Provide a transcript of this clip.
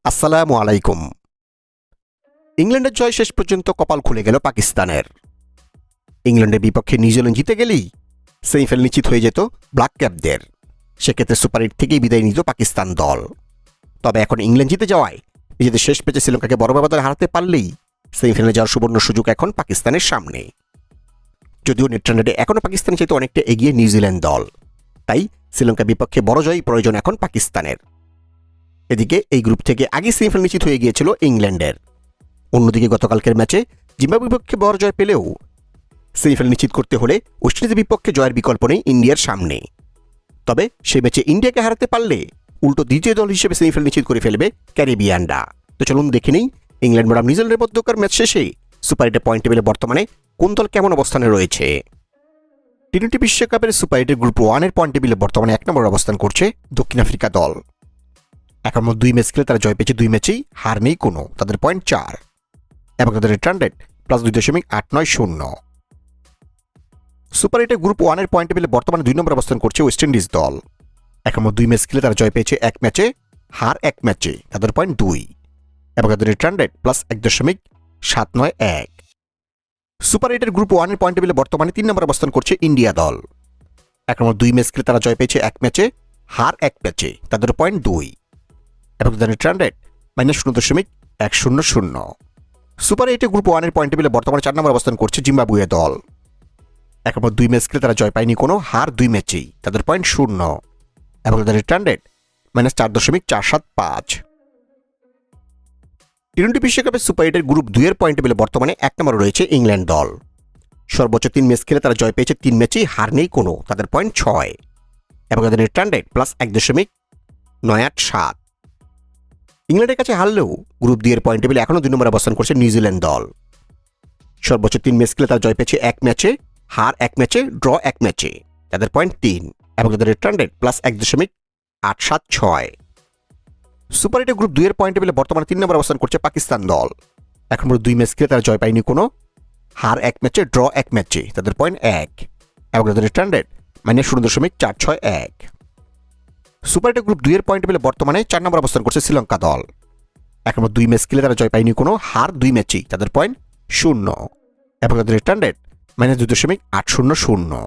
আসসালামু আলাইকুম। ইংল্যান্ডের জয় শেষ পর্যন্ত কপাল খুলে গেল পাকিস্তানের। ইংল্যান্ডের বিপক্ষে নিউজিল্যান্ড জিতে গেলেই সেমিফাইনাল নিশ্চিত হয়ে যেত ব্ল্যাক ক্যাপদের। সেক্ষেত্রে সুপার 8 থেকেই বিদায় নিত পাকিস্তান দল। তবে এখন ইংল্যান্ড জিতে যাওয়ায় নিজেদের শেষ ম্যাচে শ্রীলঙ্কাকে বড় ব্যবধানে হারাতে পারলেই সেমিফাইনালে যাওয়ার সুবর্ণ সুযোগ এখন পাকিস্তানের সামনে। যদিও নেট রান রেটে এখনও পাকিস্তানের চাইতে অনেকটা এগিয়ে নিউজিল্যান্ড দল, তাই শ্রীলঙ্কার বিপক্ষে বড় জয়ই প্রয়োজন এখন পাকিস্তানের। এদিকে এই গ্রুপ থেকে আগে সেমিফাইনাল নিশ্চিত হয়ে গিয়েছিল ইংল্যান্ডের। অন্যদিকে গতকালকের ম্যাচে জিম্বাবুয়ের বিপক্ষে বড় জয় পেলেও সেমিফাইনাল নিশ্চিত করতে হলে ওয়েস্ট ইন্ডিজের বিপক্ষে জয়ের বিকল্প নেই ইন্ডিয়ার সামনে। তবে সেই ম্যাচে ইন্ডিয়াকে হারাতে পারলে উল্টো দ্বিতীয় দল হিসেবে সেমিফাইনাল নিশ্চিত করে ফেলবে ক্যারিবিয়ানরা। তো চলুন দেখে নেই ইংল্যান্ড বনাম নিউজিল্যান্ডের মধ্যকার ম্যাচ শেষে সুপার 8 পয়েন্ট টেবিলে বর্তমানে কোন দল কেমন অবস্থানে রয়েছে। টি-20 বিশ্বকাপের সুপার 8 গ্রুপ 1 এর পয়েন্ট টেবিলে বর্তমানে 1 নম্বরে অবস্থান করছে দক্ষিণ আফ্রিকা দল। এখন 2 ম্যাচ খেলে তারা জয় পেয়েছে 2 ম্যাচেই, হার নেই কোনো, তাদের পয়েন্ট 4 এবং তাদের রিটার্ন রেট +2.890। সুপার 8 গ্রুপ 1 এর পয়েন্ট টেবিলে বর্তমানে 2 নম্বরে অবস্থান করছে ওয়েস্ট ইন্ডিজ দল। এখন 2 ম্যাচ খেলে তারা জয় পেয়েছে 1 ম্যাচে, হার 1 ম্যাচে, তাদের পয়েন্ট 2 এবং তাদের রিটার্ন রেট +1.791। সুপার 8 গ্রুপ 1 এর পয়েন্ট টেবিলে বর্তমানে 3 নম্বরে অবস্থান করছে ইন্ডিয়া দল। এখন 2 ম্যাচ খেলে তারা জয় পেয়েছে 1 ম্যাচে, হার 1 ম্যাচে, তাদের পয়েন্ট 2 এবং তাদের রিটার্ন রেট -0.100। সুপার 8 গ্রুপ 1 এর পয়েন্ট টেবিলে বর্তমানে 4 নম্বরে অবস্থান করছে জিম্বাবুয়ে দল। এখন 2 ম্যাচ খেলে তারা জয় পায়নি কোনো, হার 2 ম্যাচেই, তাদের পয়েন্ট 0 এবং তাদের রিটার্ন রেট -4.475। টি-20 বিশ্বকাপের সুপার 8 গ্রুপ 2 এর পয়েন্ট টেবিলে বর্তমানে 1 নম্বরে রয়েছে ইংল্যান্ড দল। সর্বোচ্চ 3 ম্যাচ খেলে তারা জয় পেয়েছে 3 ম্যাচেই, হার নেই কোনো, তাদের পয়েন্ট 6 এবং তাদের রিটার্ন রেট +1.987। ইংল্যান্ডের কাছে হারলেও গ্রুপ 2 এর পয়েন্ট টেবিলে এখনও 2 নম্বরে অবস্থান করছে নিউজিল্যান্ড দল। সর্বোচ্চ 3 ম্যাচ খেলে তারা জয় পেয়েছে 1 ম্যাচে, হার 1 ম্যাচে, ড্র 1 ম্যাচে, তাদের পয়েন্ট 3 এবং তাদের রিটার্ন রেট +1.876। সুপার 8 গ্রুপ 2 এর পয়েন্ট টেবিলে বর্তমানে 3 নম্বরে অবস্থান করছে পাকিস্তান দল। এখন 2 ম্যাচ খেলে তারা জয় পায়নি কোনো, হার 1 ম্যাচে, ড্র 1 ম্যাচে, তাদের পয়েন্ট 1 এবং তাদের রিটার্ন রেট -0.461। সুপার 8 গ্রুপ 2 এর পয়েন্ট টেবিলে বর্তমানে 4 নম্বর অবস্থান করছে শ্রীলঙ্কা দল। এখন 2 ম্যাচ খেলে তারা জয় পায়নি কোনো, হার 2 ম্যাচেই, তাদের পয়েন্ট 0 এবং তাদের রিটার্ন রেট -2.800।